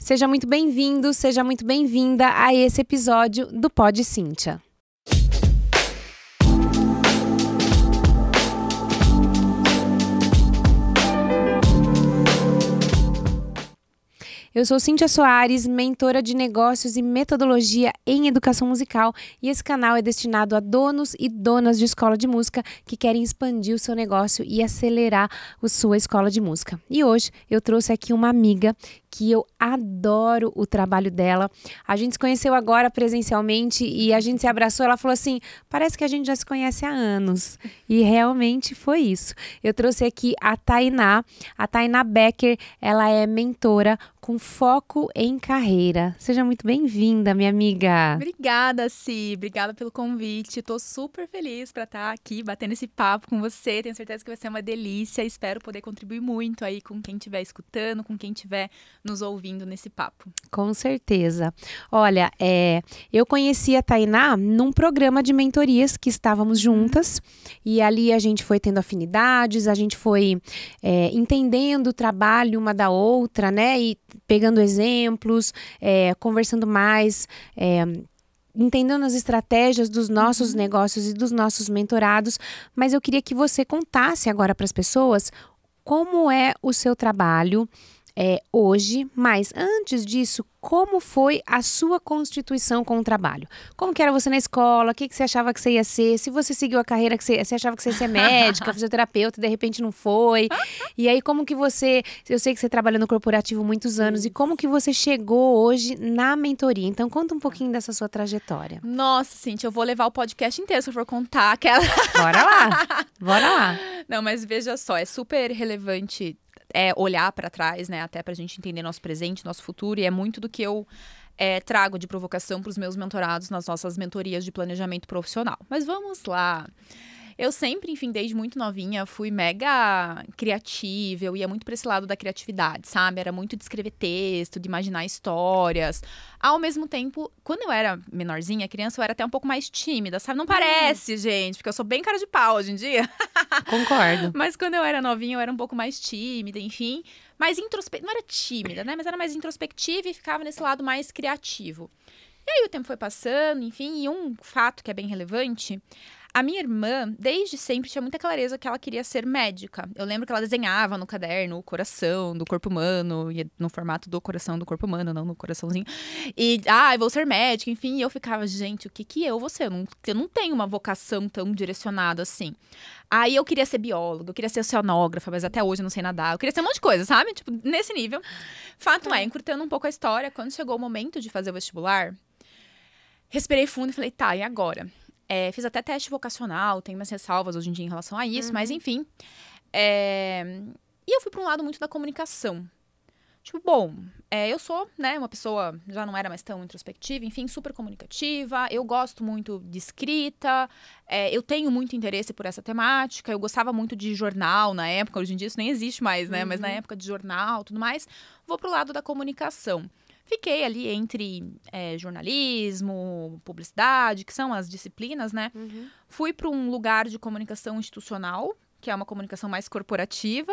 Seja muito bem-vindo, seja muito bem-vinda a esse episódio do Pod Cíntia. Eu sou Cíntia Soares, mentora de negócios e metodologia em educação musical, e esse canal é destinado a donos e donas de escola de música que querem expandir o seu negócio e acelerar a sua escola de música. E hoje eu trouxe aqui uma amiga que eu adoro o trabalho dela. A gente se conheceu agora presencialmente e a gente se abraçou. Ela falou assim, parece que a gente já se conhece há anos. E realmente foi isso. Eu trouxe aqui a Tainá Becker. Ela é mentora com foco em carreira. Seja muito bem-vinda, minha amiga. Obrigada, Si. Obrigada pelo convite. Tô super feliz para estar aqui batendo esse papo com você. Tenho certeza que vai ser uma delícia. Espero poder contribuir muito aí com quem estiver escutando, com quem estiver nos ouvindo nesse papo. Com certeza. Olha, eu conheci a Tainá num programa de mentorias que estávamos juntas, e ali a gente foi tendo afinidades, a gente foi entendendo o trabalho uma da outra, né? E pegando exemplos, conversando mais, entendendo as estratégias dos nossos negócios e dos nossos mentorados. Mas eu queria que você contasse agora para as pessoas como é o seu trabalho hoje, mas antes disso, como foi a sua constituição com o trabalho? Como que era você na escola? O que você achava que você ia ser? Se você seguiu a carreira que você achava que você ia ser médica, fisioterapeuta, de repente não foi. E aí, como que você... Eu sei que você trabalhou no corporativo há muitos anos. E como que você chegou hoje na mentoria? Então, conta um pouquinho dessa sua trajetória. Nossa, Cíntia, eu vou levar o podcast inteiro se eu for contar aquela... Bora lá! Bora lá! Não, mas veja só, é super relevante olhar para trás, né? Até pra gente entender nosso presente, nosso futuro. E é muito do que eu trago de provocação para os meus mentorados nas nossas mentorias de planejamento profissional. Mas vamos lá. Eu sempre, enfim, desde muito novinha, fui mega criativa, eu ia muito pra esse lado da criatividade, sabe? Era muito de escrever texto, de imaginar histórias. Ao mesmo tempo, quando eu era menorzinha, criança, eu era até um pouco mais tímida, sabe? Não parece, gente, porque eu sou bem cara de pau hoje em dia. Concordo. Mas quando eu era novinha, eu era um pouco mais tímida, enfim. Mais não era tímida, né? Mas era mais introspectiva e ficava nesse lado mais criativo. E aí o tempo foi passando, enfim, e um fato que é bem relevante... A minha irmã, desde sempre, tinha muita clareza que ela queria ser médica. Eu lembro que ela desenhava no caderno o coração do corpo humano, no formato do coração do corpo humano, não no coraçãozinho. E, eu vou ser médica, enfim. E eu ficava, gente, o que eu vou ser? Eu não tenho uma vocação tão direcionada assim. Aí eu queria ser bióloga, eu queria ser oceanógrafa, mas até hoje eu não sei nadar. Eu queria ser um monte de coisa, sabe? Tipo, nesse nível. Fato encurtando um pouco a história, quando chegou o momento de fazer o vestibular, respirei fundo e falei, tá, e agora? Fiz até teste vocacional, tem umas ressalvas hoje em dia em relação a isso, mas enfim. E eu fui para um lado muito da comunicação. Tipo, bom, eu sou, né, uma pessoa, já não era mais tão introspectiva, enfim, super comunicativa, eu gosto muito de escrita, eu tenho muito interesse por essa temática, eu gostava muito de jornal na época, hoje em dia isso nem existe mais, né, mas na época de jornal, tudo mais, vou pro lado da comunicação. Fiquei ali entre jornalismo, publicidade, que são as disciplinas, né? Fui para um lugar de comunicação institucional, que é uma comunicação mais corporativa,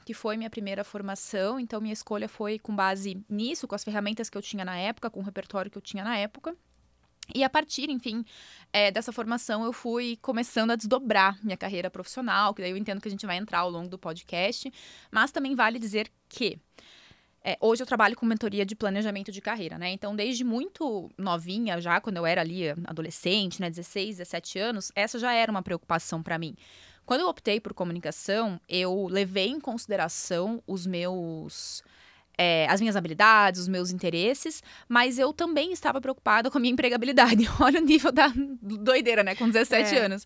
que foi minha primeira formação. Então, minha escolha foi com base nisso, com as ferramentas que eu tinha na época, com o repertório que eu tinha na época. E a partir, enfim, dessa formação, eu fui começando a desdobrar minha carreira profissional, que daí eu entendo que a gente vai entrar ao longo do podcast. Mas também vale dizer que... hoje eu trabalho com mentoria de planejamento de carreira, né? Então, desde muito novinha, já quando eu era ali adolescente, né, 16, 17 anos, essa já era uma preocupação para mim. Quando eu optei por comunicação, eu levei em consideração as minhas habilidades, os meus interesses, mas eu também estava preocupada com a minha empregabilidade. Olha o nível da doideira, né? Com 17 anos.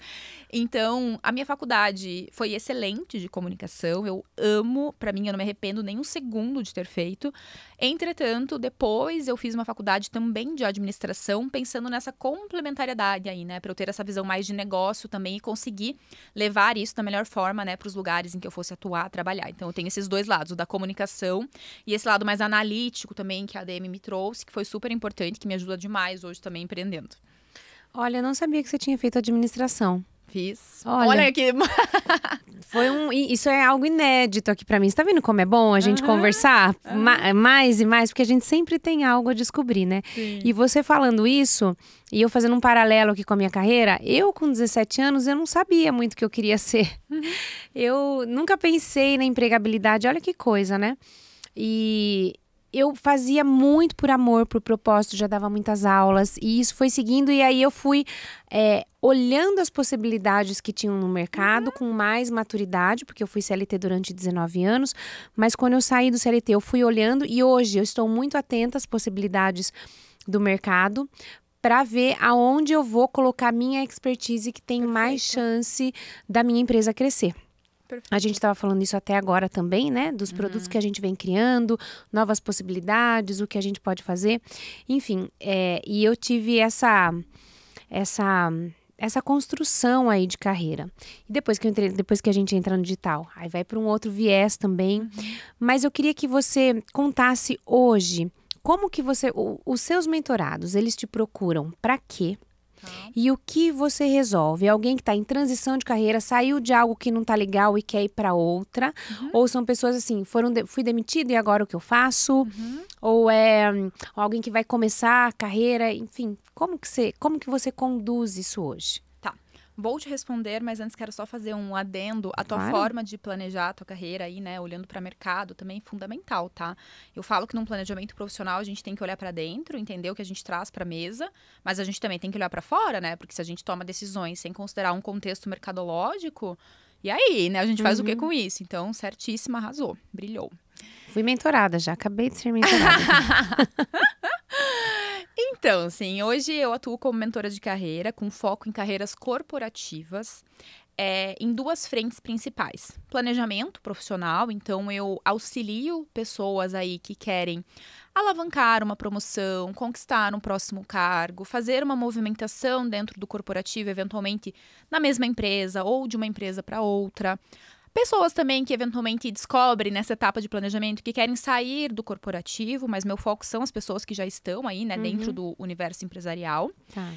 Então, a minha faculdade foi excelente de comunicação. Eu amo, pra mim, eu não me arrependo nem um segundo de ter feito. Entretanto, depois eu fiz uma faculdade também de administração, pensando nessa complementariedade aí, né? Pra eu ter essa visão mais de negócio também e conseguir levar isso da melhor forma, né? Pros lugares em que eu fosse atuar, trabalhar. Então, eu tenho esses dois lados, o da comunicação e esse lado mais analítico também que a ADM me trouxe, que foi super importante, que me ajuda demais hoje também empreendendo. Olha, eu não sabia que você tinha feito administração. Fiz. Olha. Olha aqui. Isso é algo inédito aqui pra mim. Você tá vendo como é bom a gente conversar mais e mais? Porque a gente sempre tem algo a descobrir, né? Sim. E você falando isso, e eu fazendo um paralelo aqui com a minha carreira, eu com 17 anos, eu não sabia muito o que eu queria ser. Eu nunca pensei na empregabilidade, olha que coisa, né? E eu fazia muito por amor, por propósito, já dava muitas aulas. E isso foi seguindo, e aí eu fui olhando as possibilidades que tinham no mercado com mais maturidade, porque eu fui CLT durante 19 anos. Mas quando eu saí do CLT, eu fui olhando e hoje eu estou muito atenta às possibilidades do mercado para ver aonde eu vou colocar minha expertise que tem mais chance da minha empresa crescer. Perfeito. A gente estava falando isso até agora também, né? Dos produtos que a gente vem criando, novas possibilidades, o que a gente pode fazer. Enfim, e eu tive essa construção aí de carreira. E depois que a gente entra no digital, aí vai para um outro viés também. Mas eu queria que você contasse hoje como que os seus mentorados, eles te procuram para quê? E o que você resolve? Alguém que está em transição de carreira, saiu de algo que não está legal e quer ir para outra? Ou são pessoas assim, fui demitido e agora o que eu faço? Ou é alguém que vai começar a carreira? Enfim, como que você conduz isso hoje? Tá. Vou te responder, mas antes quero só fazer um adendo. A tua Claro. forma de planejar a tua carreira aí, né, olhando para mercado, também é fundamental, tá? Eu falo que num planejamento profissional a gente tem que olhar para dentro, entender o que a gente traz para mesa, mas a gente também tem que olhar para fora, né? Porque se a gente toma decisões sem considerar um contexto mercadológico, e aí, né? A gente faz o que com isso? Então, certíssima, arrasou, brilhou. Fui mentorada já, acabei de ser mentorada. Então, assim, hoje eu atuo como mentora de carreira, com foco em carreiras corporativas, em duas frentes principais. Planejamento profissional, então eu auxilio pessoas aí que querem alavancar uma promoção, conquistar um próximo cargo, fazer uma movimentação dentro do corporativo, eventualmente na mesma empresa ou de uma empresa para outra. Pessoas também que eventualmente descobrem nessa etapa de planejamento que querem sair do corporativo, mas meu foco são as pessoas que já estão aí, né, dentro do universo empresarial. Tá.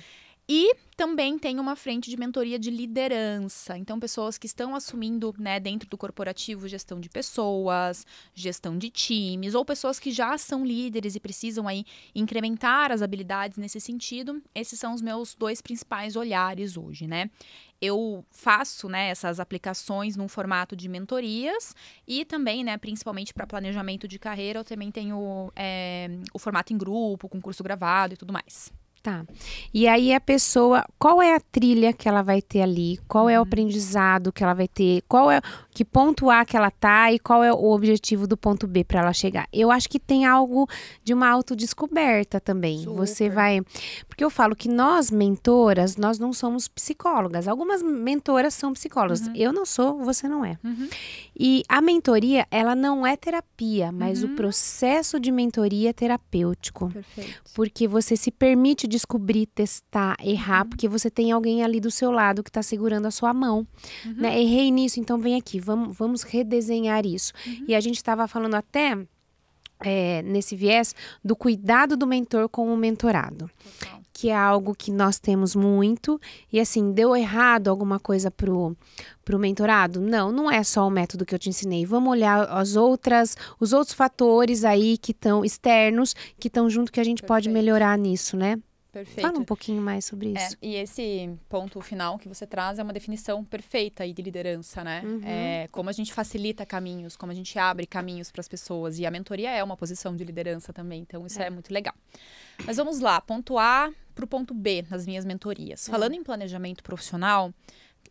E também tem uma frente de mentoria de liderança. Então, pessoas que estão assumindo, né, dentro do corporativo, gestão de pessoas, gestão de times, ou pessoas que já são líderes e precisam aí incrementar as habilidades nesse sentido. Esses são os meus dois principais olhares hoje, né? Eu faço, né, essas aplicações num formato de mentorias e também, né, principalmente para planejamento de carreira, eu também tenho o formato em grupo, com curso gravado e tudo mais. Tá. E aí a pessoa, qual é a trilha que ela vai ter ali? Qual é o aprendizado que ela vai ter? Qual é que ponto A que ela tá e qual é o objetivo do ponto B para ela chegar? Eu acho que tem algo de uma autodescoberta também. Super. Você vai, porque eu falo que nós mentoras, nós não somos psicólogas. Algumas mentoras são psicólogas. Eu não sou, você não é. E a mentoria, ela não é terapia, mas o processo de mentoria é terapêutico. Perfeito. Porque você se permite descobrir, testar, errar, porque você tem alguém ali do seu lado que está segurando a sua mão. Né? Errei nisso, então vem aqui, vamos redesenhar isso. E a gente estava falando até nesse viés do cuidado do mentor com o mentorado. Total. Que é algo que nós temos muito. E assim, deu errado alguma coisa pro mentorado? Não é só o método que eu te ensinei. Vamos olhar os outros fatores aí que estão externos, que estão junto, que a gente pode melhorar nisso, né? Perfeito. Fala um pouquinho mais sobre isso. E esse ponto final que você traz é uma definição perfeita aí de liderança, né? Como a gente facilita caminhos, como a gente abre caminhos para as pessoas. E a mentoria é uma posição de liderança também, então isso é muito legal. Mas vamos lá, ponto A para o ponto B nas minhas mentorias. Falando em planejamento profissional,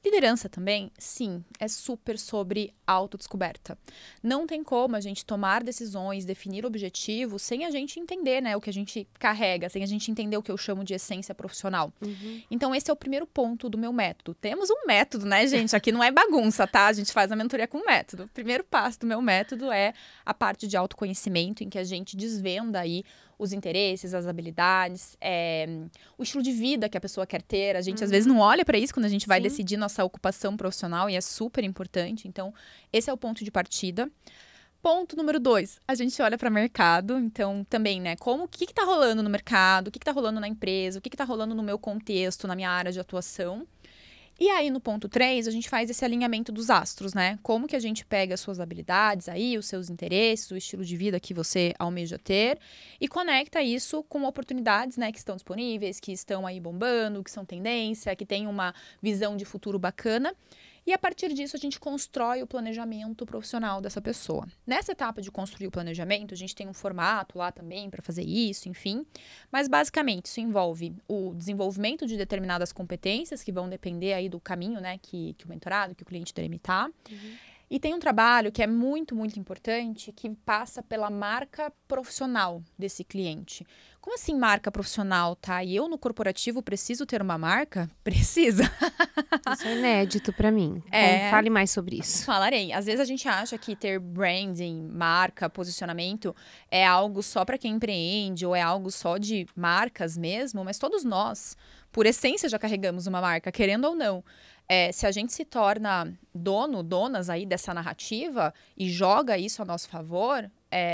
liderança também, sim, é super sobre autodescoberta. Não tem como a gente tomar decisões, definir objetivos, sem a gente entender, né, o que a gente carrega, sem a gente entender o que eu chamo de essência profissional. Então, esse é o primeiro ponto do meu método. Temos um método, né, gente? Aqui não é bagunça, tá? A gente faz a mentoria com método. O primeiro passo do meu método é a parte de autoconhecimento, em que a gente desvenda aí os interesses, as habilidades, o estilo de vida que a pessoa quer ter. A gente, às vezes, não olha para isso quando a gente vai decidir nossa ocupação profissional e é super importante. Então, esse é o ponto de partida. Ponto número 2, a gente olha para o mercado. Então, também, né, o que está rolando no mercado, o que está rolando na empresa, o que está rolando no meu contexto, na minha área de atuação. E aí, no ponto 3, a gente faz esse alinhamento dos astros, né? Como que a gente pega as suas habilidades aí, os seus interesses, o estilo de vida que você almeja ter e conecta isso com oportunidades, né, que estão disponíveis, que estão aí bombando, que são tendência, que tem uma visão de futuro bacana. E a partir disso, a gente constrói o planejamento profissional dessa pessoa. Nessa etapa de construir o planejamento, a gente tem um formato lá também para fazer isso, enfim. Mas, basicamente, isso envolve o desenvolvimento de determinadas competências que vão depender aí do caminho, né, que o mentorado, que o cliente delimitar. E tem um trabalho que é muito, muito importante, que passa pela marca profissional desse cliente. Como assim marca profissional, tá? E eu no corporativo preciso ter uma marca? Precisa. Isso é inédito pra mim. Fale mais sobre isso. Falarei. Às vezes a gente acha que ter branding, marca, posicionamento é algo só para quem empreende ou é algo só de marcas mesmo, mas todos nós, por essência, já carregamos uma marca, querendo ou não. Se a gente se torna donas aí dessa narrativa e joga isso a nosso favor,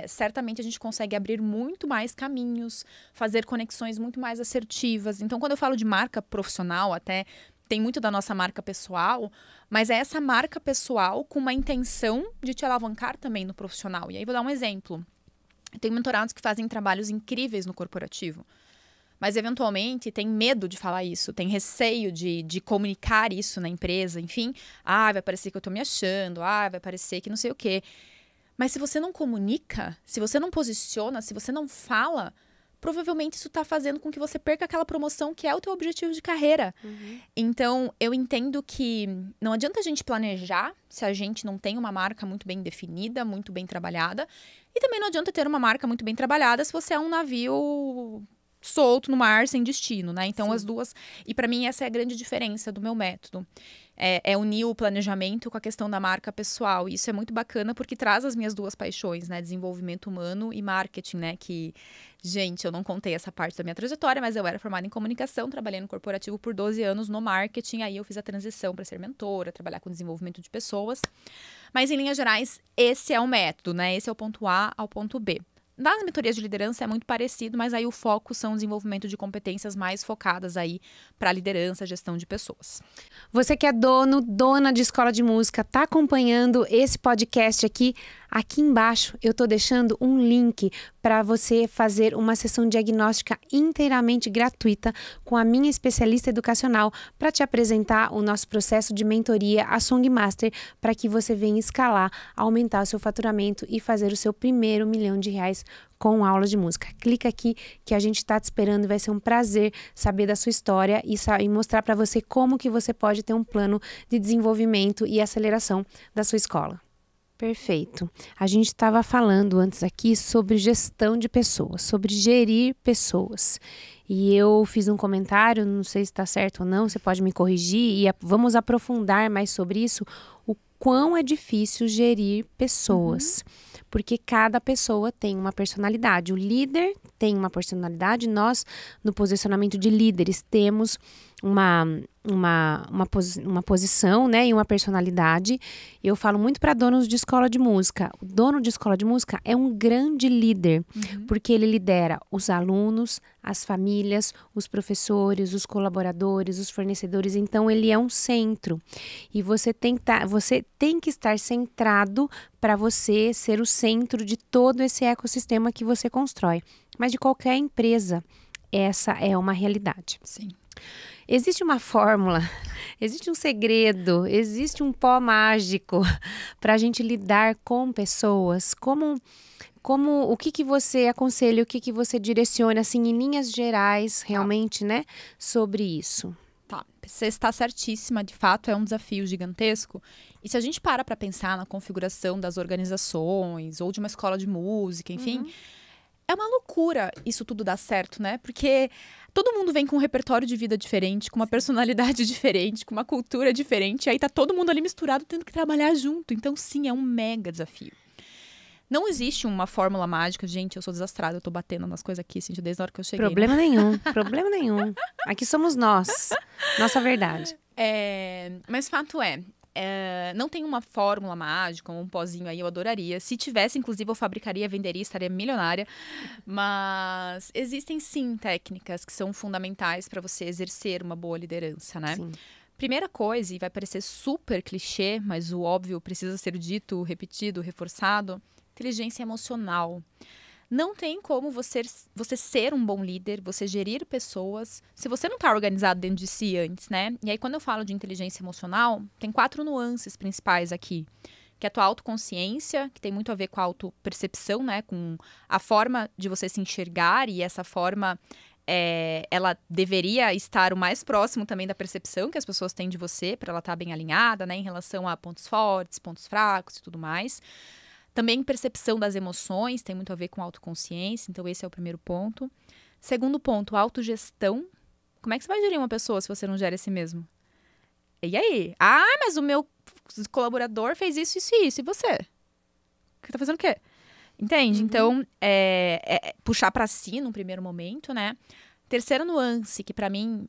certamente a gente consegue abrir muito mais caminhos, fazer conexões muito mais assertivas. Então, quando eu falo de marca profissional, até tem muito da nossa marca pessoal, mas é essa marca pessoal com uma intenção de te alavancar também no profissional. E aí, vou dar um exemplo. Eu tenho mentorados que fazem trabalhos incríveis no corporativo. Mas, eventualmente, tem medo de falar isso, tem receio de comunicar isso na empresa, enfim. Vai parecer que eu tô me achando, vai parecer que não sei o quê. Mas se você não comunica, se você não posiciona, se você não fala, provavelmente isso tá fazendo com que você perca aquela promoção que é o teu objetivo de carreira. Então, eu entendo que não adianta a gente planejar se a gente não tem uma marca muito bem definida, muito bem trabalhada. E também não adianta ter uma marca muito bem trabalhada se você é um navio solto no mar, sem destino, né? Então, as duas... E para mim, essa é a grande diferença do meu método. É unir o planejamento com a questão da marca pessoal. E isso é muito bacana porque traz as minhas duas paixões, né? Desenvolvimento humano e marketing, né? Que, gente, eu não contei essa parte da minha trajetória, mas eu era formada em comunicação, trabalhei no corporativo por 12 anos no marketing. Aí eu fiz a transição para ser mentora, trabalhar com desenvolvimento de pessoas. Mas, em linhas gerais, esse é o método, né? Esse é o ponto A ao ponto B. Nas mentorias de liderança é muito parecido, mas aí o foco são o desenvolvimento de competências mais focadas aí para liderança, gestão de pessoas. Você que é dona de escola de música, tá acompanhando esse podcast aqui? Aqui embaixo eu tô deixando um link para você fazer uma sessão diagnóstica inteiramente gratuita com a minha especialista educacional para te apresentar o nosso processo de mentoria, a Songmaster, para que você venha escalar, aumentar o seu faturamento e fazer o seu primeiro R$ 1.000.000 com aula de música. Clica aqui que a gente está te esperando e vai ser um prazer saber da sua história e mostrar para você como que você pode ter um plano de desenvolvimento e aceleração da sua escola. Perfeito. A gente estava falando antes aqui sobre gestão de pessoas, sobre gerir pessoas. E eu fiz um comentário, não sei se está certo ou não, você pode me corrigir e vamos aprofundar mais sobre isso, o quão é difícil gerir pessoas. Porque cada pessoa tem uma personalidade. O líder tem uma personalidade, nós, no posicionamento de líderes, temos uma posição, né, e uma personalidade. Eu falo muito para donos de escola de música. O dono de escola de música é um grande líder, porque ele lidera os alunos, as famílias, os professores, os colaboradores, os fornecedores. Então, ele é um centro. E você tem que estar centrado para você ser o centro de todo esse ecossistema que você constrói. Mas de qualquer empresa, essa é uma realidade. Sim. Existe uma fórmula, existe um segredo, existe um pó mágico para a gente lidar com pessoas. O que você aconselha, o que você direciona, assim, em linhas gerais, realmente, né, sobre isso? Tá, você está certíssima, de fato é um desafio gigantesco. E se a gente para pensar na configuração das organizações ou de uma escola de música, enfim, é uma loucura isso tudo dar certo, né? Porque todo mundo vem com um repertório de vida diferente, com uma personalidade diferente, com uma cultura diferente, e aí tá todo mundo ali misturado tendo que trabalhar junto. Então, sim, é um mega desafio. Não existe uma fórmula mágica. Gente, eu sou desastrada, eu tô batendo nas coisas aqui, assim, desde a hora que eu cheguei. Problema nenhum, problema nenhum. Aqui somos nós, nossa verdade. Mas fato não tem uma fórmula mágica, um pozinho aí, eu adoraria. Se tivesse, inclusive, eu fabricaria, venderia, estaria milionária. Mas existem, sim, técnicas que são fundamentais para você exercer uma boa liderança, né? Sim. Primeira coisa, e vai parecer super clichê, mas o óbvio precisa ser dito, repetido, reforçado, inteligência emocional. Não tem como você ser um bom líder, você gerir pessoas, se você não está organizado dentro de si antes, né? E aí, quando eu falo de inteligência emocional, tem 4 nuances principais aqui. Que é a tua autoconsciência, que tem muito a ver com a autopercepção, né? Com a forma de você se enxergar, e essa forma, ela deveria estar o mais próximo também da percepção que as pessoas têm de você, para ela estar bem alinhada, né? Em relação a pontos fortes, pontos fracos e tudo mais. Também percepção das emoções, tem muito a ver com autoconsciência, então esse é o primeiro ponto. Segundo ponto, autogestão. Como é que você vai gerir uma pessoa se você não gera esse mesmo? E aí? Ah, mas o meu colaborador fez isso, isso e isso. E você? Você tá fazendo o quê? Entende? Então, puxar pra si num primeiro momento, né? Terceira nuance, que pra mim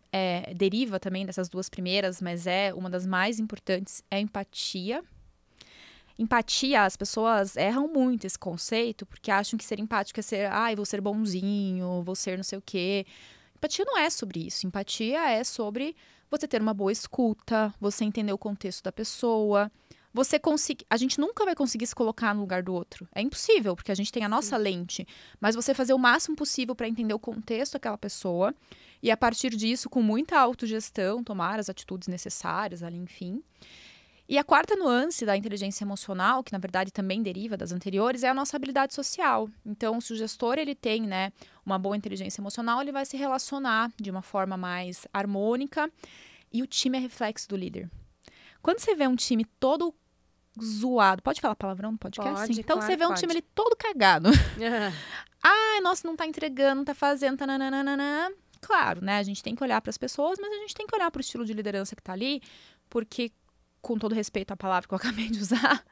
deriva também dessas 2 primeiras, mas é uma das mais importantes, é a empatia. Empatia, as pessoas erram muito esse conceito, porque acham que ser empático é ser, eu vou ser bonzinho, vou ser não sei o quê. Empatia não é sobre isso. Empatia é sobre você ter uma boa escuta, você entender o contexto da pessoa, você conseguir... A gente nunca vai conseguir se colocar no lugar do outro. É impossível, porque a gente tem a nossa lente. Mas você fazer o máximo possível para entender o contexto daquela pessoa e, a partir disso, com muita autogestão, tomar as atitudes necessárias ali, enfim. E a quarta nuance da inteligência emocional, que na verdade também deriva das anteriores, é a nossa habilidade social. Então, se o gestor ele tem, né, uma boa inteligência emocional, ele vai se relacionar de uma forma mais harmônica, e o time é reflexo do líder. Quando você vê um time todo zoado, pode falar palavrão no podcast? Pode, então, claro, você vê um pode. time ali todo cagado. Nossa, não tá entregando, não tá fazendo, tananana. Claro, né, a gente tem que olhar para as pessoas, mas a gente tem que olhar para o estilo de liderança que tá ali, porque, com todo respeito à palavra que eu acabei de usar,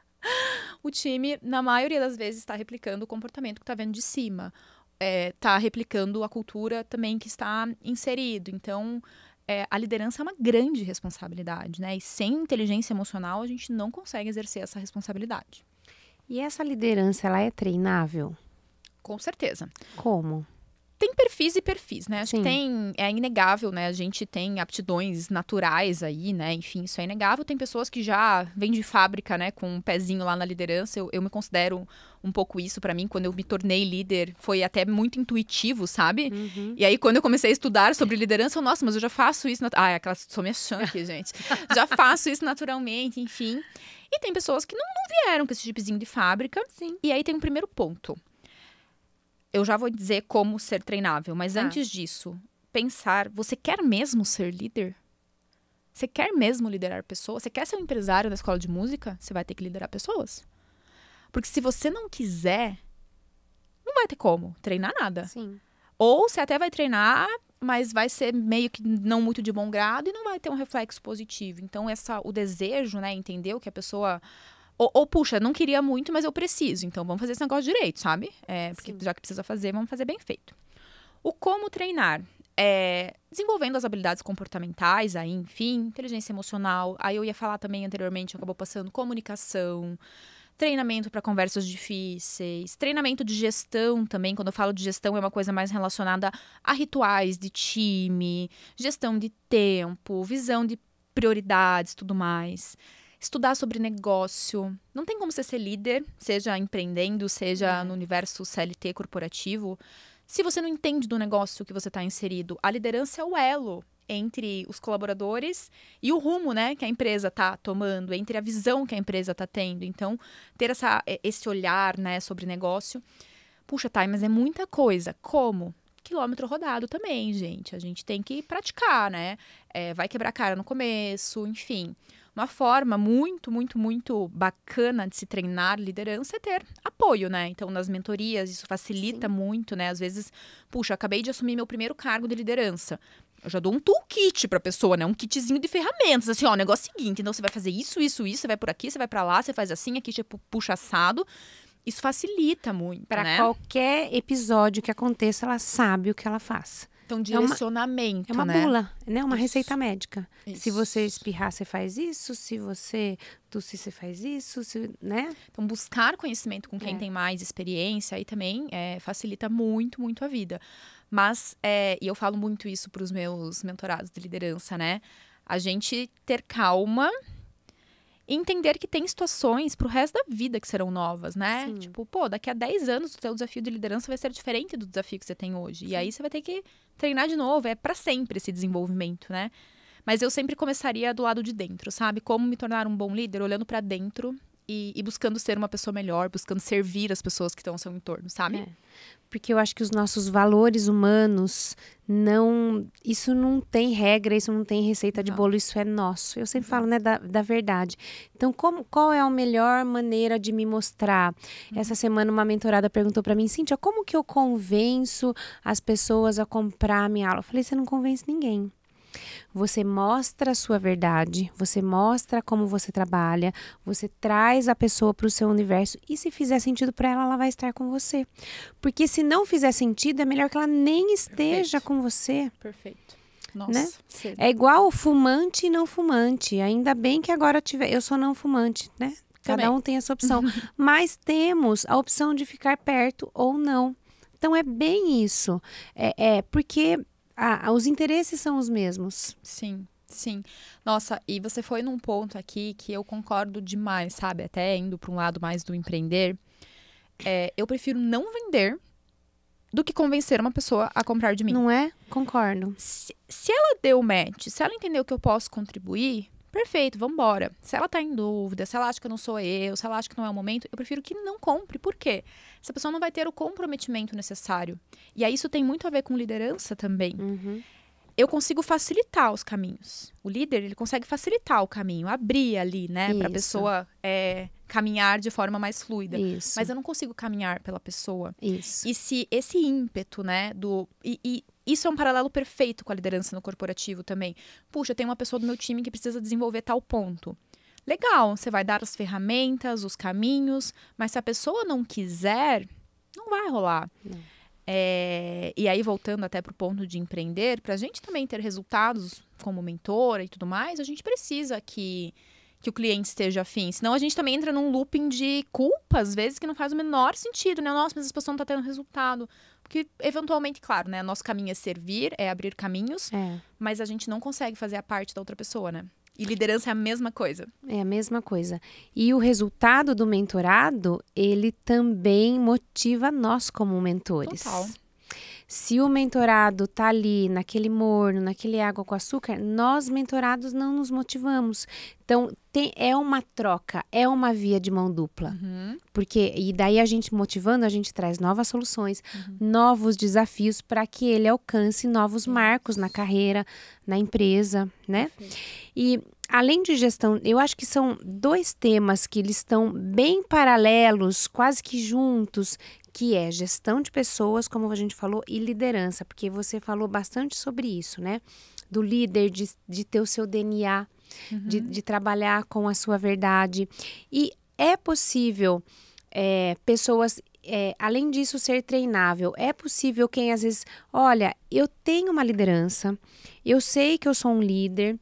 o time, na maioria das vezes, está replicando o comportamento que está vendo de cima. Está replicando a cultura também que está inserido. Então, a liderança é uma grande responsabilidade, né? E sem inteligência emocional, a gente não consegue exercer essa responsabilidade. E essa liderança, ela é treinável? Com certeza. Como? Tem perfis e perfis, né? Acho Sim. que é inegável, né? A gente tem aptidões naturais aí, né? Enfim, isso é inegável. Tem pessoas que já vêm de fábrica, né? Com um pezinho lá na liderança. Eu me considero um pouco isso pra mim. Quando eu me tornei líder, foi até muito intuitivo, sabe? E aí, quando eu comecei a estudar sobre liderança, nossa, mas eu já faço isso... aquela sou minha chunk, gente. Já faço isso naturalmente, enfim. E tem pessoas que não vieram com esse chipzinho de fábrica. Sim. E aí tem um primeiro ponto. Eu já vou dizer como ser treinável, mas antes disso, pensar, você quer mesmo ser líder? Você quer mesmo liderar pessoas? Você quer ser um empresário da escola de música? Você vai ter que liderar pessoas. Porque se você não quiser, não vai ter como treinar nada. Sim. Ou você até vai treinar, mas vai ser meio que não muito de bom grado e não vai ter um reflexo positivo. Então, o desejo, né, entender o que a pessoa... Ou, puxa, não queria muito, mas eu preciso. Então, vamos fazer esse negócio direito, sabe? Porque já que precisa fazer, vamos fazer bem feito. O como treinar? Desenvolvendo as habilidades comportamentais, aí, enfim, inteligência emocional. Aí eu ia falar também anteriormente, acabou passando comunicação, treinamento para conversas difíceis, treinamento de gestão também. Quando eu falo de gestão, é uma coisa mais relacionada a rituais de time, gestão de tempo, visão de prioridades, tudo mais. Estudar sobre negócio. Não tem como você ser líder, seja empreendendo, seja no universo CLT corporativo, se você não entende do negócio que você está inserido. A liderança é o elo entre os colaboradores e o rumo, né, que a empresa está tomando, entre a visão que a empresa está tendo. Então, ter esse olhar, né, sobre negócio. Puxa, tá, mas é muita coisa. Como? Quilômetro rodado também, gente. A gente tem que praticar, né? Vai quebrar a cara no começo, enfim. Uma forma muito, muito, muito bacana de se treinar liderança é ter apoio, né? Então, nas mentorias, isso facilita muito, né? Às vezes, puxa, acabei de assumir meu primeiro cargo de liderança. Eu já dou um toolkit pra pessoa, né? Um kitzinho de ferramentas. Assim, ó, o negócio é o seguinte. Então, você vai fazer isso, isso, isso. Você vai por aqui, você vai pra lá, você faz assim. Aqui, tipo, puxa assado. Isso facilita muito, Para né? qualquer episódio que aconteça, ela sabe o que ela faz. Então, direcionamento, É uma né? bula, né? Uma Isso. receita médica. Isso. Se você espirrar, você faz isso. Se você tossir, você faz isso, né? Então, buscar conhecimento com quem tem mais experiência aí também facilita muito, muito a vida. Mas, e eu falo muito isso para os meus mentorados de liderança, né? A gente ter calma e entender que tem situações pro resto da vida que serão novas, né? Sim. Tipo, pô, daqui a 10 anos o teu desafio de liderança vai ser diferente do desafio que você tem hoje. E aí você vai ter que treinar de novo. É pra sempre esse desenvolvimento, né? Mas eu sempre começaria do lado de dentro, sabe? Como me tornar um bom líder? Olhando pra dentro e buscando ser uma pessoa melhor, buscando servir as pessoas que estão ao seu entorno, sabe? É. Porque eu acho que os nossos valores humanos isso não tem regra, isso não tem receita de Não. bolo, isso é nosso. Eu sempre falo, né, da verdade. Então, qual é a melhor maneira de me mostrar? Essa semana uma mentorada perguntou pra mim, Cíntia, como que eu convenço as pessoas a comprar a minha aula? Eu falei, você não convence ninguém. Você mostra a sua verdade, você mostra como você trabalha, você traz a pessoa para o seu universo e se fizer sentido para ela, ela vai estar com você. Porque se não fizer sentido, é melhor que ela nem esteja com você. Perfeito. Nossa. Né? Sim. É igual fumante e não fumante. Ainda bem que agora eu sou não fumante, né? Cada Também. um tem essa opção. Mas temos a opção de ficar perto ou não. Então é bem isso. Porque os interesses são os mesmos. Sim, sim. Nossa, e você foi num ponto aqui que eu concordo demais, sabe? Até indo para um lado mais do empreender. Eu prefiro não vender do que convencer uma pessoa a comprar de mim. Não é? Concordo. Se ela deu match, se ela entendeu que eu posso contribuir, perfeito, vambora. Se ela tá em dúvida, se ela acha que não sou eu, se ela acha que não é o momento, eu prefiro que não compre. Por quê? Essa pessoa não vai ter o comprometimento necessário. E aí isso tem muito a ver com liderança também. Uhum. Eu consigo facilitar os caminhos. O líder, ele consegue facilitar o caminho, abrir ali, né? Pra Isso. pessoa caminhar de forma mais fluida. Isso. Mas eu não consigo caminhar pela pessoa. Isso. E se esse ímpeto, né, e isso é um paralelo perfeito com a liderança no corporativo também. Puxa, tem uma pessoa do meu time que precisa desenvolver tal ponto. Legal, você vai dar as ferramentas, os caminhos, mas se a pessoa não quiser, não vai rolar. Não. E aí, voltando até pro ponto de empreender, pra gente também ter resultados como mentora e tudo mais, a gente precisa que o cliente esteja afim. Senão a gente também entra num looping de culpa, às vezes, que não faz o menor sentido, né? Nossa, mas essa pessoa não tá tendo resultado. Porque, eventualmente, claro, né? Nosso caminho é servir, é abrir caminhos, mas a gente não consegue fazer a parte da outra pessoa, né? E liderança é a mesma coisa. É a mesma coisa. E o resultado do mentorado, ele também motiva nós como mentores. Total. Se o mentorado tá ali, naquele morno, naquele água com açúcar, nós mentorados não nos motivamos. Então, é uma troca, é uma via de mão dupla. E daí a gente motivando, a gente traz novas soluções, novos desafios para que ele alcance novos marcos na carreira, na empresa, né? E além de gestão, eu acho que são dois temas que eles estão bem paralelos, quase que juntos, que é gestão de pessoas, como a gente falou, e liderança, porque você falou bastante sobre isso, né? Do líder, de ter o seu DNA, de trabalhar com a sua verdade. E é possível pessoas, além disso, ser treinável. É possível quem às vezes, olha, eu tenho uma liderança, eu sei que eu sou um líder,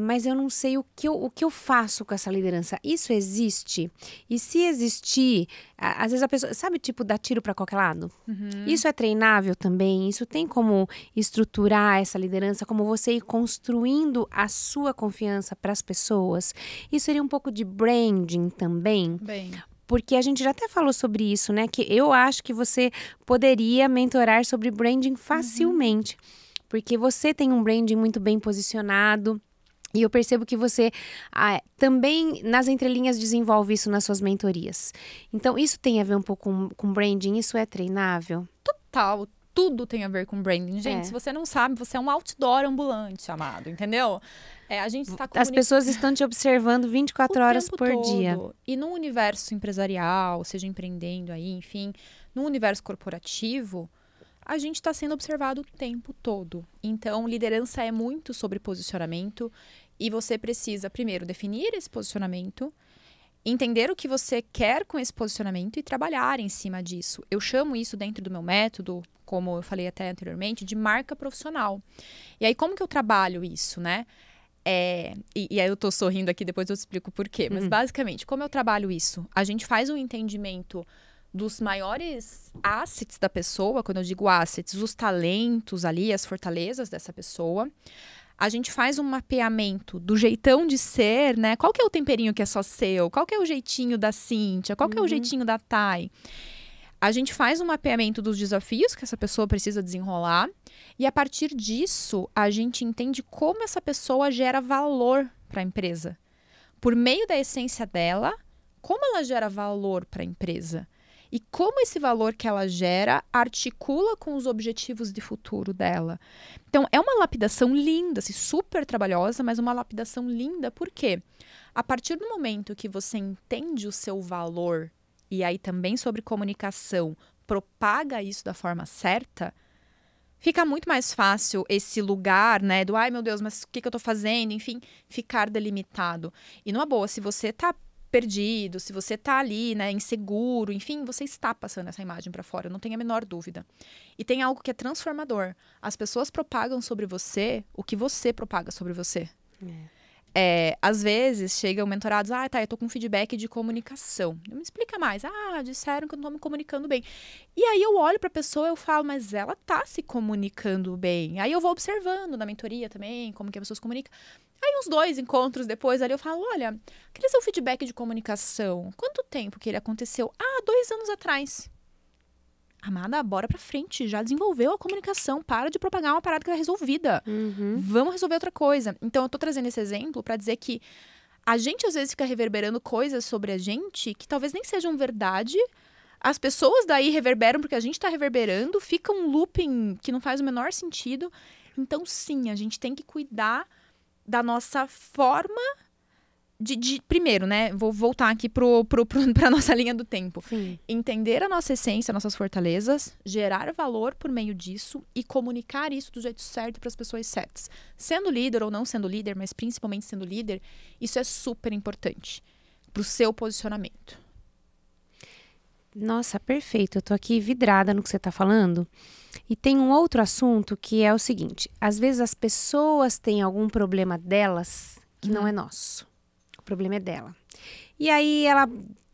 mas eu não sei o que eu faço com essa liderança. Isso existe? E se existir, às vezes a pessoa, sabe, tipo, dá tiro para qualquer lado? Isso é treinável também? Isso tem como estruturar essa liderança, como você ir construindo a sua confiança para as pessoas? Isso seria um pouco de branding também? Bem, Porque a gente já até falou sobre isso, né? Que eu acho que você poderia mentorar sobre branding facilmente. Porque você tem um branding muito bem posicionado. E eu percebo que você também, nas entrelinhas, desenvolve isso nas suas mentorias. Então, isso tem a ver um pouco com branding? Isso é treinável? total. Tudo tem a ver com branding. Gente, se você não sabe, você é um outdoor ambulante, chamado, entendeu? A gente está As pessoas estão te observando 24 horas por dia. E no universo empresarial, seja empreendendo aí, enfim, no universo corporativo, a gente está sendo observado o tempo todo. Então, liderança é muito sobre posicionamento e você precisa, primeiro, definir esse posicionamento, entender o que você quer com esse posicionamento e trabalhar em cima disso. Eu chamo isso dentro do meu método, como eu falei até anteriormente, de marca profissional. E aí, como que eu trabalho isso, né? E aí eu tô sorrindo aqui, depois eu te explico por quê. Mas, basicamente, como eu trabalho isso? A gente faz um entendimento dos maiores assets da pessoa, quando eu digo assets, os talentos ali, as fortalezas dessa pessoa. a gente faz um mapeamento do jeitão de ser, né? Qual que é o temperinho que é só seu? Qual que é o jeitinho da Cíntia? Qual que é o jeitinho da Thay? A gente faz um mapeamento dos desafios que essa pessoa precisa desenrolar e, a partir disso, a gente entende como essa pessoa gera valor para a empresa. Por meio da essência dela, como ela gera valor para a empresa. E como esse valor que ela gera articula com os objetivos de futuro dela. Então, é uma lapidação linda, assim, super trabalhosa, mas uma lapidação linda. Por quê? A partir do momento que você entende o seu valor, e aí também sobre comunicação, propaga isso da forma certa, fica muito mais fácil esse lugar, né, do ai meu Deus, mas o que eu tô fazendo? Enfim, ficar delimitado. E numa boa, se você tá perdido, se você tá ali, né, inseguro, enfim, você está passando essa imagem para fora, não tenho a menor dúvida. E tem algo que é transformador. As pessoas propagam sobre você o que você propaga sobre você. Às vezes, chegam mentorados, eu tô com feedback de comunicação. Me explica mais. Disseram que eu não tô me comunicando bem. E aí eu olho pra pessoa e eu falo, mas ela tá se comunicando bem. Aí eu vou observando na mentoria também, como que a pessoa se comunica. Aí uns 2 encontros depois, ali eu falo, olha, aquele seu feedback de comunicação, quanto tempo que ele aconteceu? 2 anos atrás. Amada, bora pra frente, já desenvolveu a comunicação, para de propagar uma parada que tá resolvida. Vamos resolver outra coisa. Então, eu tô trazendo esse exemplo pra dizer que a gente, às vezes, fica reverberando coisas sobre a gente que talvez nem sejam verdade. As pessoas daí reverberam porque a gente tá reverberando, fica um looping que não faz o menor sentido. Então, sim, a gente tem que cuidar da nossa forma primeiro, né? Vou voltar aqui pra nossa linha do tempo. Sim. Entender a nossa essência, nossas fortalezas, gerar valor por meio disso e comunicar isso do jeito certo para as pessoas certas. Sendo líder ou não sendo líder, mas principalmente sendo líder, isso é super importante pro seu posicionamento. Nossa, perfeito. Eu tô aqui vidrada no que você tá falando. E tem um outro assunto que é o seguinte. Às vezes as pessoas têm algum problema delas que não é nosso. O problema é dela. E aí ela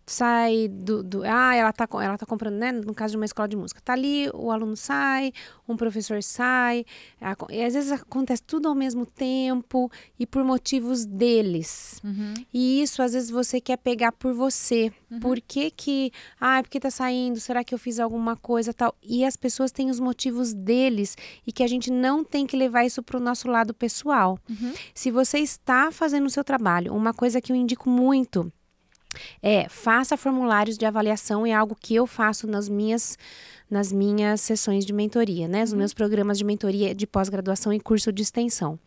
sai ela tá comprando, né? No caso de uma escola de música. Tá ali, o aluno sai, um professor sai. E às vezes acontece tudo ao mesmo tempo e por motivos deles. E isso, às vezes, você quer pegar por você. Por que porque tá saindo? Será que eu fiz alguma coisa tal? E as pessoas têm os motivos deles e que a gente não tem que levar isso pro nosso lado pessoal. Se você está fazendo o seu trabalho, uma coisa que eu indico muito faça formulários de avaliação, é algo que eu faço nas minhas sessões de mentoria, né? Nos meus programas de mentoria de pós-graduação e curso de extensão.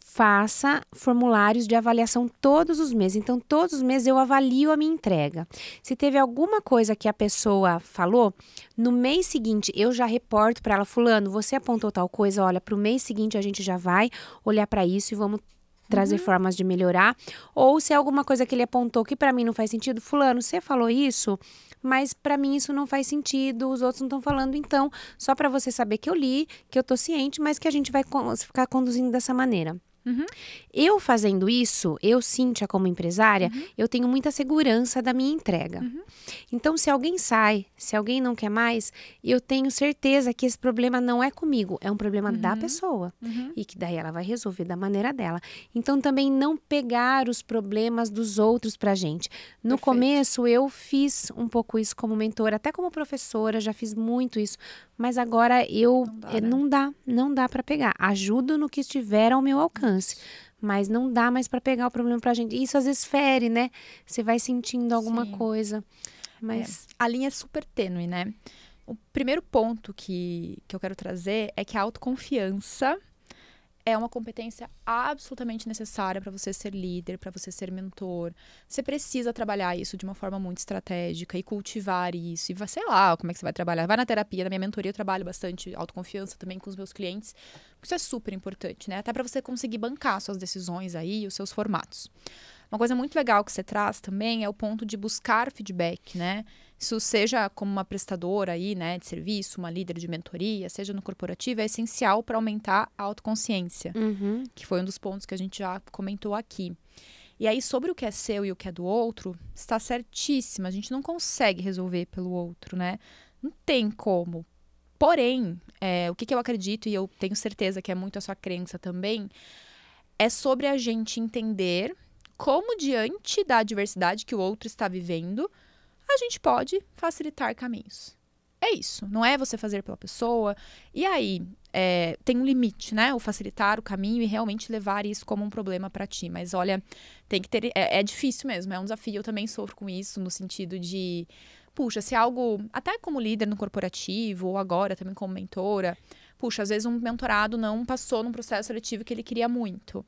Faça formulários de avaliação todos os meses. Então, todos os meses eu avalio a minha entrega. Se teve alguma coisa que a pessoa falou, no mês seguinte eu já reporto para ela, fulano, você apontou tal coisa, olha, para o mês seguinte a gente já vai olhar para isso e vamos trazer formas de melhorar. Ou se é alguma coisa que ele apontou que para mim não faz sentido, fulano, você falou isso, mas para mim isso não faz sentido, os outros não estão falando, então, só para você saber que eu li, que eu tô ciente, mas que a gente vai ficar conduzindo dessa maneira. Eu fazendo isso, eu, Cíntia, como empresária, eu tenho muita segurança da minha entrega. Então, se alguém sai, se alguém não quer mais, eu tenho certeza que esse problema não é comigo, é um problema da pessoa. E que daí ela vai resolver da maneira dela. Então, também não pegar os problemas dos outros pra gente. No começo, eu fiz um pouco isso como mentora, até como professora, já fiz muito isso. Mas agora não dá para pegar. Ajudo no que estiver ao meu alcance. Mas não dá mais para pegar o problema pra gente. Isso às vezes fere, né? Você vai sentindo alguma coisa. Mas a linha é super tênue, né? O primeiro ponto que eu quero trazer é que a autoconfiança é uma competência absolutamente necessária para você ser líder, para você ser mentor. Você precisa trabalhar isso de uma forma muito estratégica e cultivar isso. E sei lá como é que você vai trabalhar. Vai na terapia, na minha mentoria eu trabalho bastante autoconfiança também com os meus clientes. Isso é super importante, né? Até para você conseguir bancar suas decisões aí, os seus formatos. Uma coisa muito legal que você traz também é o ponto de buscar feedback, né? Isso seja como uma prestadora aí, né, de serviço, uma líder de mentoria, seja no corporativo, é essencial para aumentar a autoconsciência, que foi um dos pontos que a gente já comentou aqui. E aí, sobre o que é seu e o que é do outro, está certíssima. A gente não consegue resolver pelo outro, né? Não tem como. Porém, o que eu acredito, e eu tenho certeza que é muito a sua crença também, é sobre a gente entender como, diante da adversidade que o outro está vivendo, a gente pode facilitar caminhos. É isso, não é você fazer pela pessoa. E aí, tem um limite, né? O facilitar o caminho e realmente levar isso como um problema para ti. Mas olha, tem que ter. É difícil mesmo, é um desafio. Eu também sofro com isso, no sentido de, puxa, se algo, até como líder no corporativo, ou agora também como mentora, puxa, às vezes um mentorado não passou num processo seletivo que ele queria muito.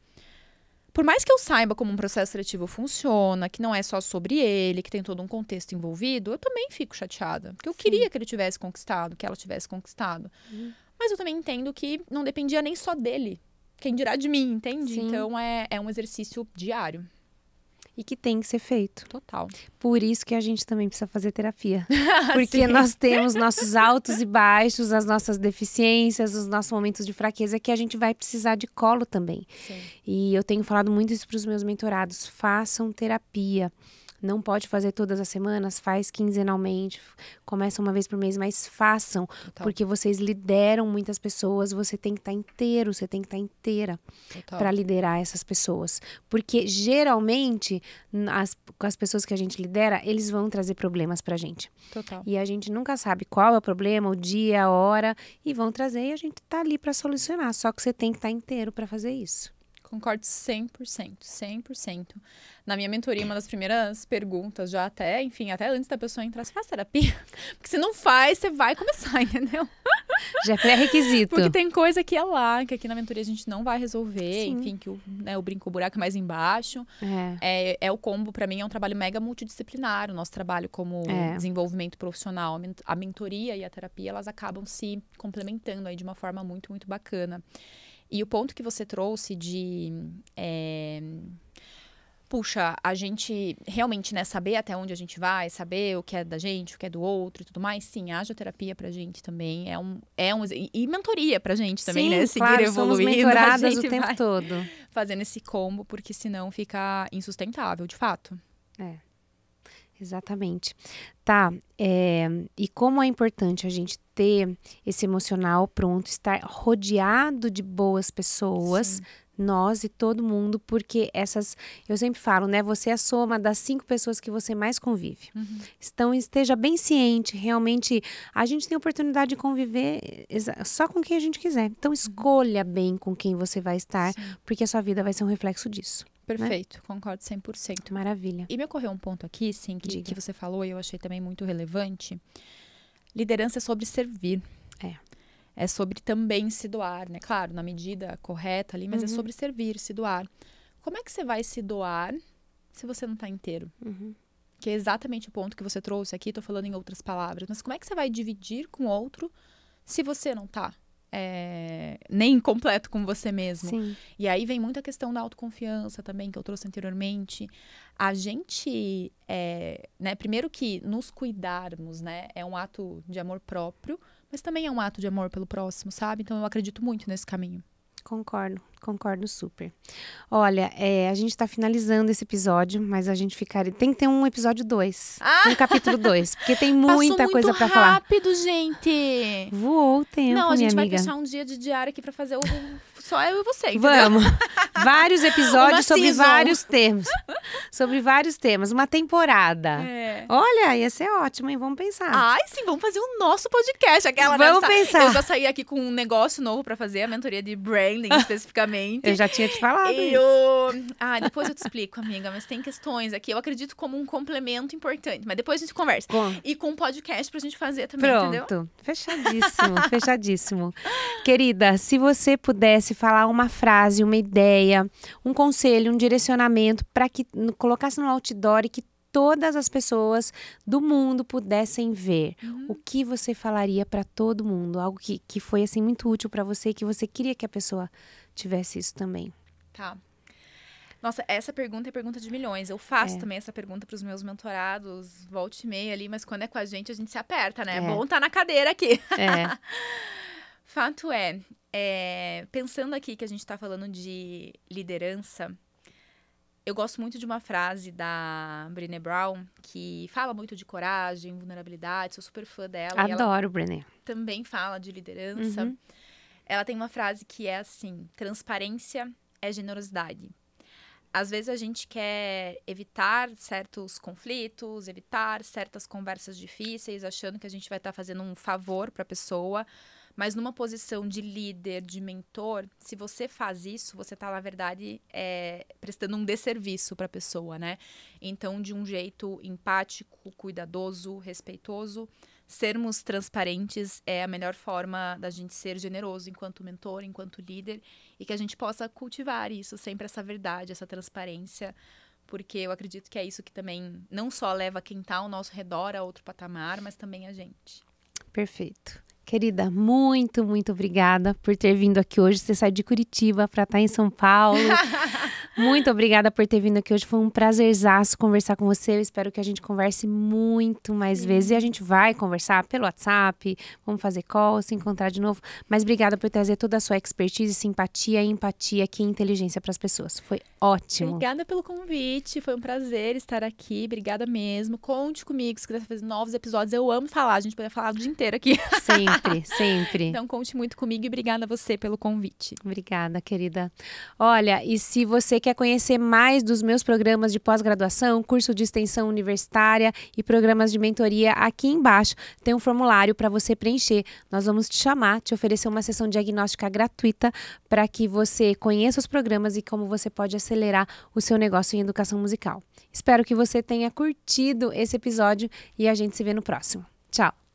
Por mais que eu saiba como um processo seletivo funciona, que não é só sobre ele, que tem todo um contexto envolvido, eu também fico chateada. Porque eu queria que ele tivesse conquistado, que ela tivesse conquistado. Mas eu também entendo que não dependia nem só dele. Quem dirá de mim, entende? Sim. Então, é um exercício diário. E que tem que ser feito. Total. Por isso que a gente também precisa fazer terapia. Porque nós temos nossos altos e baixos, as nossas deficiências, os nossos momentos de fraqueza, que a gente vai precisar de colo também. Sim. E eu tenho falado muito isso para os meus mentorados. Façam terapia. Não pode fazer todas as semanas, faz quinzenalmente, começa uma vez por mês, mas façam. Total. Porque vocês lideram muitas pessoas, você tem que estar inteiro, você tem que estar inteira para liderar essas pessoas. Porque geralmente, as pessoas que a gente lidera, eles vão trazer problemas pra gente. Total. E a gente nunca sabe qual é o problema, o dia, a hora, e vão trazer e a gente tá ali para solucionar. Só que você tem que estar inteiro para fazer isso. Concordo 100%, 100%. Na minha mentoria, uma das primeiras perguntas, já até antes da pessoa entrar, você faz terapia? Porque se não faz, você vai começar, entendeu? Já é pré-requisito. Porque tem coisa que é lá, que aqui na mentoria a gente não vai resolver, Sim. enfim, que o buraco é mais embaixo. É o combo, pra mim, é um trabalho mega multidisciplinar. O nosso trabalho como desenvolvimento profissional, a mentoria e a terapia, elas acabam se complementando aí de uma forma muito, muito bacana. E o ponto que você trouxe de... puxa, a gente realmente, né, saber até onde a gente vai, saber o que é da gente, o que é do outro e tudo mais. Sim, haja terapia pra gente também. E mentoria pra gente também, sim, né? Seguir claro, evoluindo. Somos mentoradas a gente o tempo todo. Fazendo esse combo, porque senão fica insustentável, de fato. Exatamente. Tá, e como é importante a gente ter esse emocional pronto, estar rodeado de boas pessoas, Sim. nós e todo mundo, porque eu sempre falo, né, você é a soma das 5 pessoas que você mais convive. Então, esteja bem ciente, realmente, a gente tem a oportunidade de conviver só com quem a gente quiser. Então, escolha bem com quem você vai estar, porque a sua vida vai ser um reflexo disso. Perfeito, né? Concordo 100%. Maravilha. E me ocorreu um ponto aqui, sim, que você falou e eu achei também muito relevante. Liderança é sobre servir. É sobre também se doar, né? Claro, na medida correta ali, mas é sobre servir, se doar. Como é que você vai se doar se você não está inteiro? Que é exatamente o ponto que você trouxe aqui, tô falando em outras palavras. Mas como é que você vai dividir com o outro se você não está nem completo com você mesmo? Sim. E aí vem muita questão da autoconfiança também, que eu trouxe anteriormente. A gente, né, primeiro que nos cuidarmos, né, é um ato de amor próprio, mas também é um ato de amor pelo próximo, sabe? Então eu acredito muito nesse caminho. Concordo super. Olha, a gente tá finalizando esse episódio, mas a gente tem que ter um episódio 2, um capítulo 2, porque tem muita coisa pra falar. Passou muito rápido, gente! Voou o tempo, não, a gente minha vai amiga. fechar um dia de diário aqui pra fazer só eu e você, entendeu? Vamos! Vários episódios sobre season. vários temas. Sobre vários temas, uma temporada. Olha, ia ser ótimo, hein? Vamos pensar. Ai, sim, vamos fazer o nosso podcast. Vamos pensar. Eu já saí aqui com um negócio novo pra fazer, a mentoria de branding, especificamente. Eu já tinha te falado isso. Depois eu te explico, amiga, mas tem questões aqui. Eu acredito como um complemento importante, mas depois a gente conversa. E com um podcast pra gente fazer também, entendeu? Pronto, fechadíssimo. Querida, se você pudesse falar uma frase, uma ideia, um conselho, um direcionamento para que colocasse no outdoor e que todas as pessoas do mundo pudessem ver, o que você falaria para todo mundo? Algo que foi assim muito útil para você e que você queria que a pessoa tivesse isso também. Tá. Nossa, essa pergunta é pergunta de milhões. Eu faço também essa pergunta pros meus mentorados, volta e meia ali, mas quando é com a gente se aperta, né? É bom estar na cadeira aqui. Fato é, pensando aqui que a gente tá falando de liderança, Eu gosto muito de uma frase da Brené Brown, que fala muito de coragem, vulnerabilidade, sou super fã dela. Adoro, Brené. Também fala de liderança. Ela tem uma frase que é assim: transparência é generosidade. Às vezes a gente quer evitar certos conflitos, evitar certas conversas difíceis, achando que a gente vai estar fazendo um favor para a pessoa. Mas numa posição de líder, de mentor, se você faz isso, você está, na verdade, prestando um desserviço para a pessoa, né? Então, de um jeito empático, cuidadoso, respeitoso, sermos transparentes é a melhor forma da gente ser generoso enquanto mentor, enquanto líder, e que a gente possa cultivar isso, sempre essa verdade, essa transparência, porque eu acredito que é isso que também não só leva quem está ao nosso redor a outro patamar, mas também a gente. Perfeito. Querida, muito, muito obrigada por ter vindo aqui hoje. Você saiu de Curitiba para estar em São Paulo. Muito obrigada por ter vindo aqui hoje. Foi um prazerzaço conversar com você. Eu espero que a gente converse muito mais vezes. E a gente vai conversar pelo WhatsApp, vamos fazer call, se encontrar de novo. Mas obrigada por trazer toda a sua expertise, simpatia, empatia aqui e inteligência para as pessoas. Foi ótimo. Obrigada pelo convite. Foi um prazer estar aqui. Obrigada mesmo. Conte comigo se quiser fazer novos episódios. Eu amo falar. A gente poderia falar o dia inteiro aqui. Sempre, sempre. Então, conte muito comigo e obrigada a você pelo convite. Obrigada, querida. Olha, e se você quer conhecer mais dos meus programas de pós-graduação, curso de extensão universitária e programas de mentoria, aqui embaixo tem um formulário para você preencher. Nós vamos te chamar, te oferecer uma sessão diagnóstica gratuita para que você conheça os programas e como você pode acelerar o seu negócio em educação musical. Espero que você tenha curtido esse episódio e a gente se vê no próximo. Tchau!